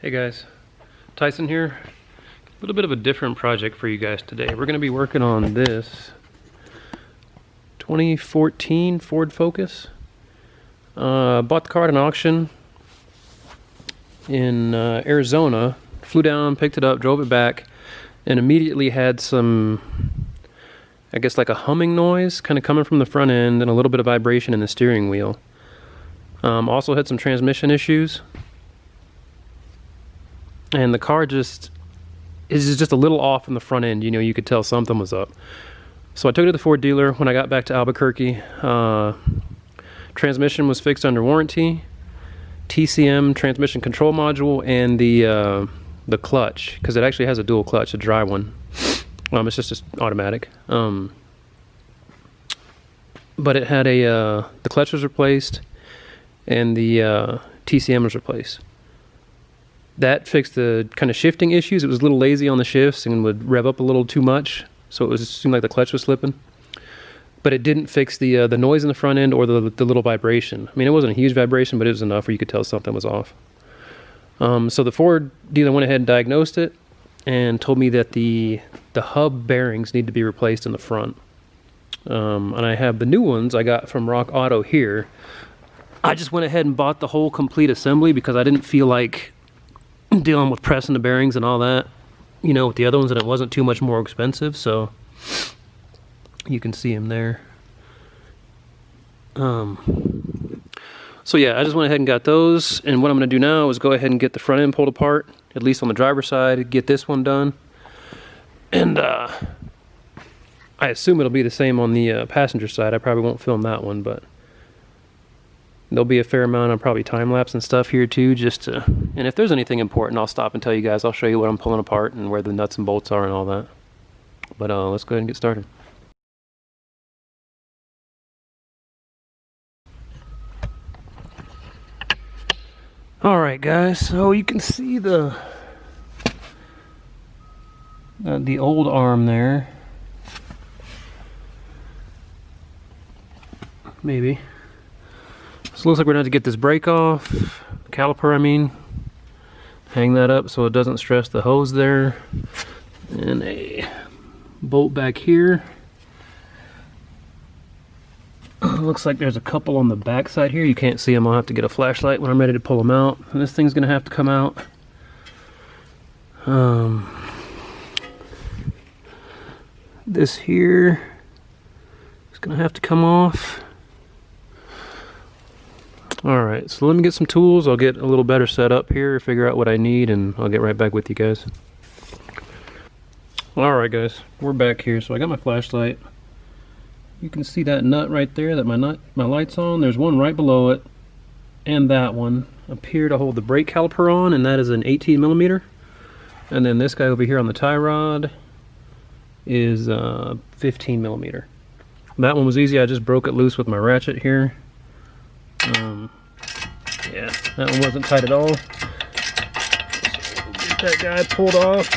Hey guys, Tyson here. A little bit of a different project for you guys today. We're going to be working on this 2014 Ford Focus. Bought the car at an auction in Arizona. Flew down, picked it up, drove it back, and immediately had some, I guess like a humming noise kind of coming from the front end and a little bit of vibration in the steering wheel. Also had some transmission issues. And the car is just a little off in the front end. You know, you could tell something was up. So I took it to the Ford dealer. When I got back to Albuquerque, transmission was fixed under warranty, TCM transmission control module, and the clutch, because it actually has a dual clutch, a dry one. It's just automatic. But it had the clutch was replaced, and the TCM was replaced. That fixed the kind of shifting issues. It was a little lazy on the shifts and would rev up a little too much, so it seemed like the clutch was slipping. But it didn't fix the noise in the front end or the little vibration. I mean, it wasn't a huge vibration, but it was enough where you could tell something was off. So the Ford dealer went ahead and diagnosed it and told me that the hub bearings need to be replaced in the front. And I have the new ones I got from Rock Auto here. I just went ahead and bought the whole complete assembly because I didn't feel like dealing with pressing the bearings and all that, you know, with the other ones, and it wasn't too much more expensive. So you can see them there. So yeah, I just went ahead and got those, and what I'm going to do now is go ahead and get the front end pulled apart, at least on the driver's side, get this one done, and I assume it'll be the same on the passenger side. I probably won't film that one, but there'll be a fair amount of probably time-lapse and stuff here too, and if there's anything important, I'll stop and tell you guys. I'll show you what I'm pulling apart and where the nuts and bolts are and all that. But let's go ahead and get started. Alright guys, so you can see the old arm there. Maybe. So it looks like we're going to have to get this brake off, caliper I mean, hang that up so it doesn't stress the hose there, and a bolt back here. Looks like there's a couple on the back side here. You can't see them. I'll have to get a flashlight when I'm ready to pull them out. And this thing's going to have to come out. This here is going to have to come off. Alright, so let me get some tools. I'll get a little better set up here, figure out what I need, and I'll get right back with you guys. Alright guys, we're back here. So I got my flashlight. You can see that nut right there that my light's on. There's one right below it, and that one up here to hold the brake caliper on, and that is an 18mm. And then this guy over here on the tie rod is 15mm. That one was easy. I just broke it loose with my ratchet here. Yeah, that one wasn't tight at all. So get that guy pulled off.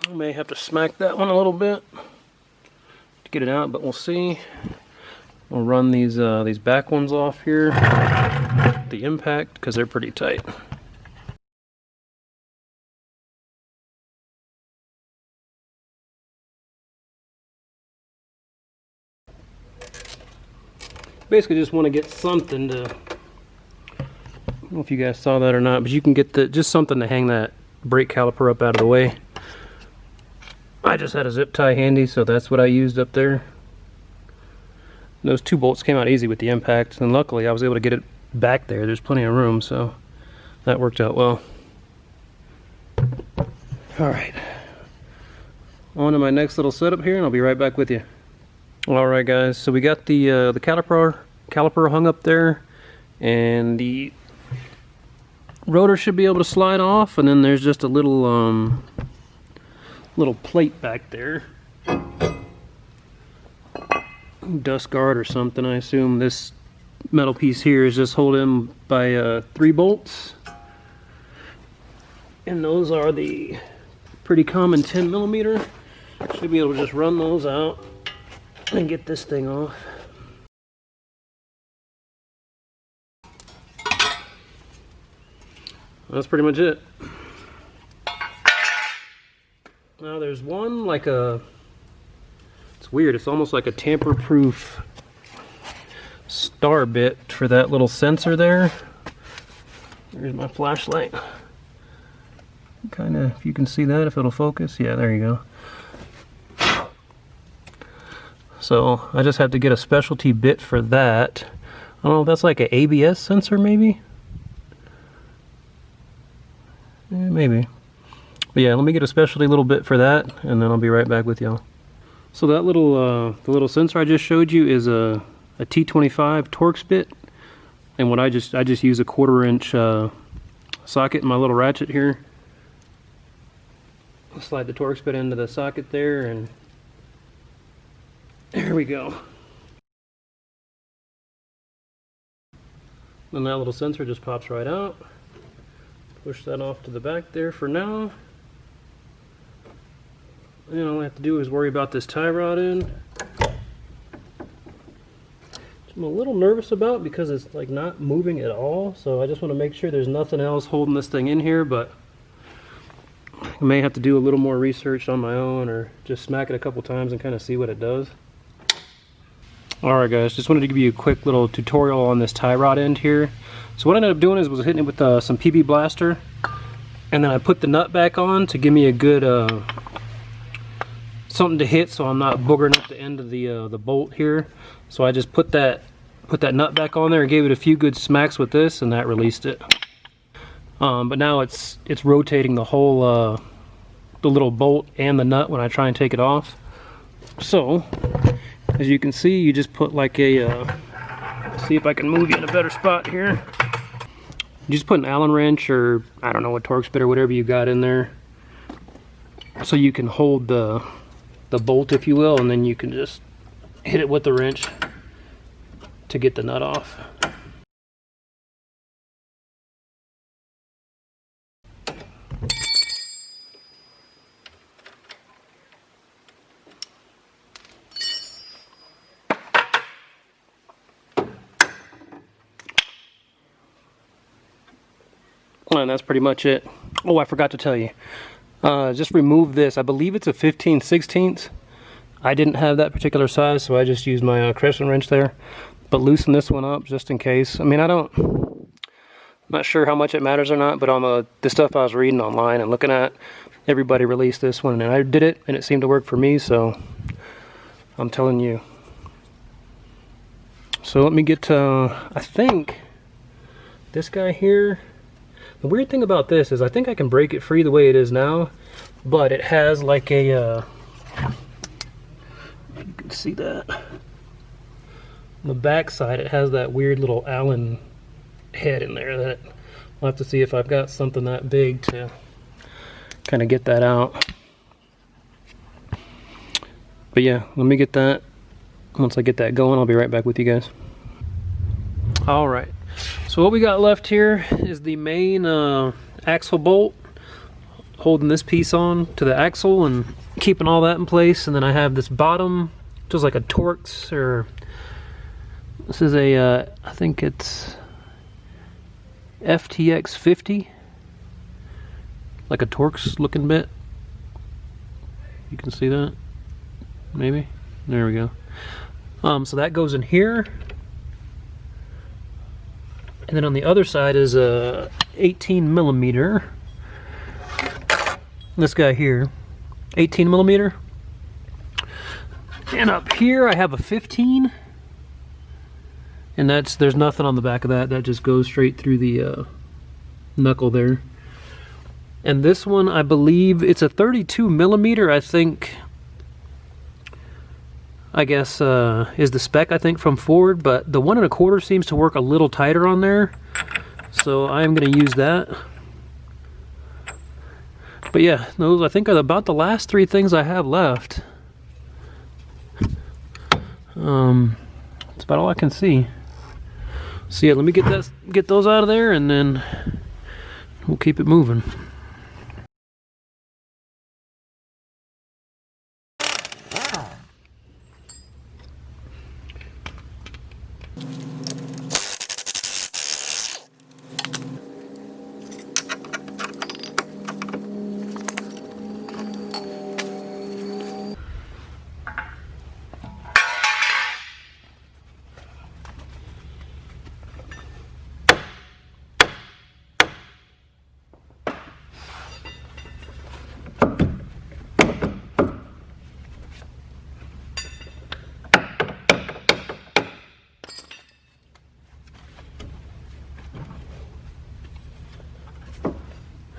I may have to smack that one a little bit to get it out, but we'll see. We'll run these back ones off here, the impact, because they're pretty tight. Basically just want to get something to, I don't know if you guys saw that or not, but you can get just something to hang that brake caliper up out of the way. I just had a zip tie handy, so that's what I used up there. Those two bolts came out easy with the impact, and luckily I was able to get it back there. There's plenty of room, so that worked out well. Alright, on to my next little setup here, and I'll be right back with you. Alright guys, so we got the caliper hung up there, and the rotor should be able to slide off, and then there's just a little plate back there. Dust guard or something, I assume. This metal piece here is just holding by 3 bolts, and those are the pretty common 10 millimeter. Should be able to just run those out and get this thing off. That's pretty much it. Now there's one like a, it's weird, it's almost like a tamper-proof star bit for that little sensor there. There's my flashlight. Kind of, if you can see that, if it'll focus. Yeah, there you go. So I just have to get a specialty bit for that. I don't know if that's like an ABS sensor maybe? Yeah, maybe. But yeah, let me get a specialty little bit for that, and then I'll be right back with y'all. So that little, the little sensor I just showed you is a T25 Torx bit, and what I just use a 1/4 inch socket in my little ratchet here. I'll slide the Torx bit into the socket there, and there we go. Then that little sensor just pops right out. Push that off to the back there for now. And all I have to do is worry about this tie rod end. I'm a little nervous about because it's like not moving at all, so I just want to make sure there's nothing else holding this thing in here, but I may have to do a little more research on my own or just smack it a couple times and kind of see what it does. Alright guys, just wanted to give you a quick little tutorial on this tie rod end here. So what I ended up doing is was hitting it with some PB Blaster, and then I put the nut back on to give me a good something to hit so I'm not boogering up the end of the bolt here. So I just put that nut back on there and gave it a few good smacks with this, and that released it. But now it's rotating the whole the little bolt and the nut when I try and take it off. So as you can see, you just put like a see if I can move you in a better spot here. You just put an Allen wrench, or I don't know, a Torx bit or whatever you got in there, so you can hold the bolt, if you will, and then you can just hit it with the wrench to get the nut off. And that's pretty much it. Oh, I forgot to tell you. Just remove this. I believe it's a 15/16. I didn't have that particular size, so I just used my crescent wrench there. But loosen this one up just in case. I mean, I'm not sure how much it matters or not, but on the stuff I was reading online and looking at, everybody released this one, and I did it, and it seemed to work for me, so I'm telling you. So let me get to, I think, this guy here. The weird thing about this is I think I can break it free the way it is now, but it has like a, you can see that. On the back side it has that weird little Allen head in there that I'll have to see if I've got something that big to kind of get that out. But yeah, let me get that. Once I get that going, I'll be right back with you guys. Alright. So what we got left here is the main axle bolt, holding this piece on to the axle and keeping all that in place. And then I have this bottom, just like a Torx, or this is a I think it's FTX 50, like a Torx looking bit. You can see that, maybe. There we go. So that goes in here. And then on the other side is a 18 millimeter. This guy here, 18 millimeter. And up here I have a 15. And there's nothing on the back of that. That just goes straight through the knuckle there. And this one, I believe it's a 32 millimeter, I think. I guess is the spec, I think, from Ford, but the 1 1/4 seems to work a little tighter on there, so I'm going to use that. But yeah, those I think are about the last 3 things I have left. That's about all I can see. So yeah, let me get those out of there, and then we'll keep it moving.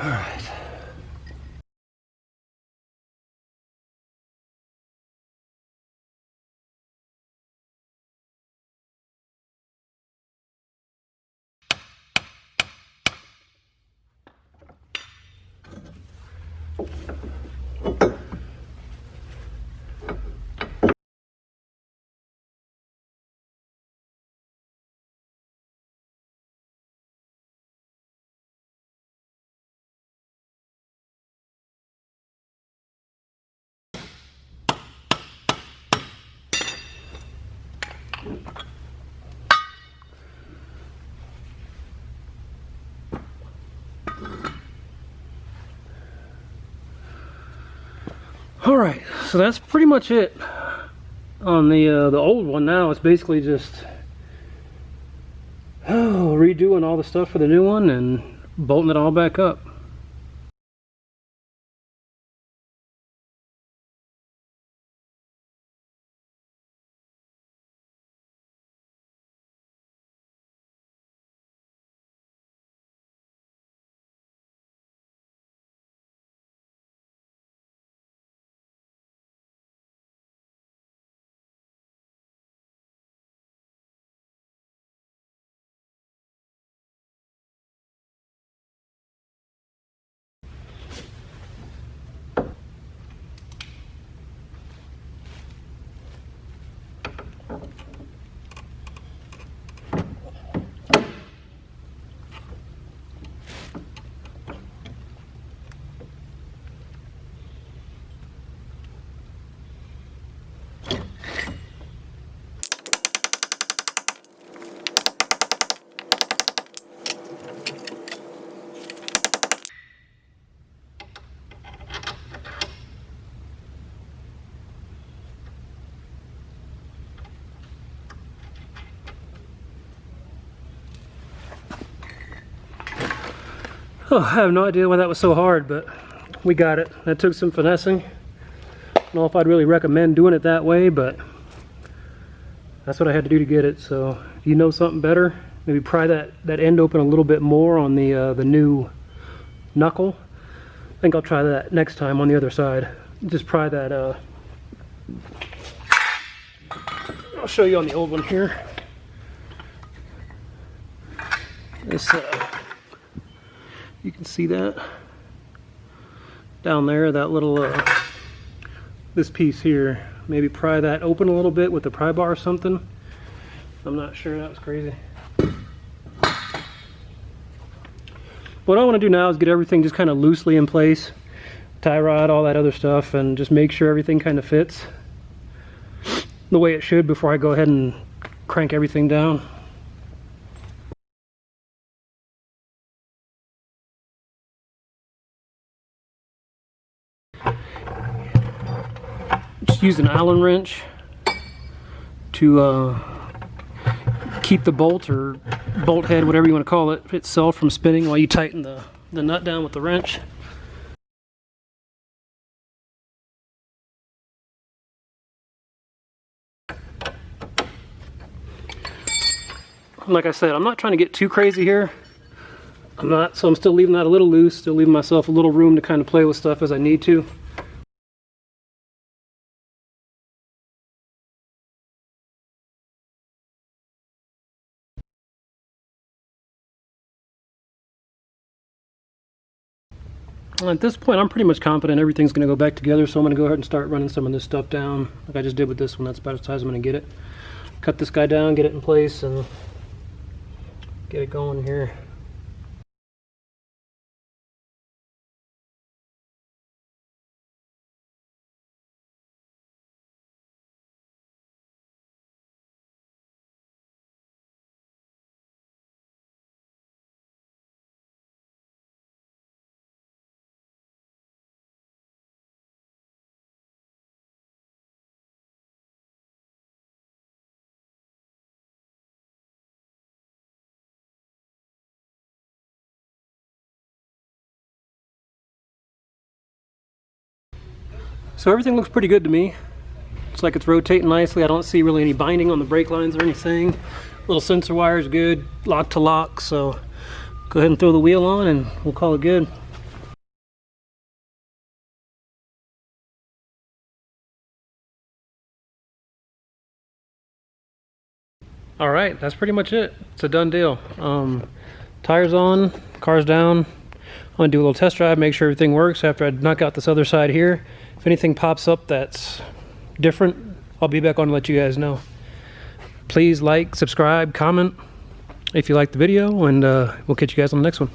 All right. All right, so that's pretty much it on the old one. Now it's basically just redoing all the stuff for the new one and bolting it all back up. Oh, I have no idea why that was so hard, but we got it. That took some finessing. I don't know if I'd really recommend doing it that way, but that's what I had to do to get it. So if you know something better, maybe pry that end open a little bit more on the new knuckle. I think I'll try that next time on the other side. Just pry that. I'll show you on the old one here. This you can see that down there, that little this piece here. Maybe pry that open a little bit with the pry bar or something. I'm not sure. That was crazy. What I want to do now is get everything just kind of loosely in place, tie rod, all that other stuff, and just make sure everything kind of fits the way it should before I go ahead and crank everything down. Just use an Allen wrench to keep the bolt or bolt head, whatever you want to call it, itself from spinning while you tighten the nut down with the wrench. Like I said, I'm not trying to get too crazy here. So I'm still leaving that a little loose, still leaving myself a little room to kind of play with stuff as I need to. At this point, I'm pretty much confident everything's going to go back together, so I'm going to go ahead and start running some of this stuff down like I just did with this one. That's about as size I'm going to get it. Cut this guy down, get it in place, and get it going here. So everything looks pretty good to me. Looks like it's rotating nicely. I don't see really any binding on the brake lines or anything. Little sensor wire is good, lock to lock, so go ahead and throw the wheel on and we'll call it good. All right, that's pretty much it. It's a done deal. Tires on, car's down. I'm gonna do a little test drive, make sure everything works after I knock out this other side here. If anything pops up that's different, I'll be back on to let you guys know. Please like, subscribe, comment if you like the video, and we'll catch you guys on the next one.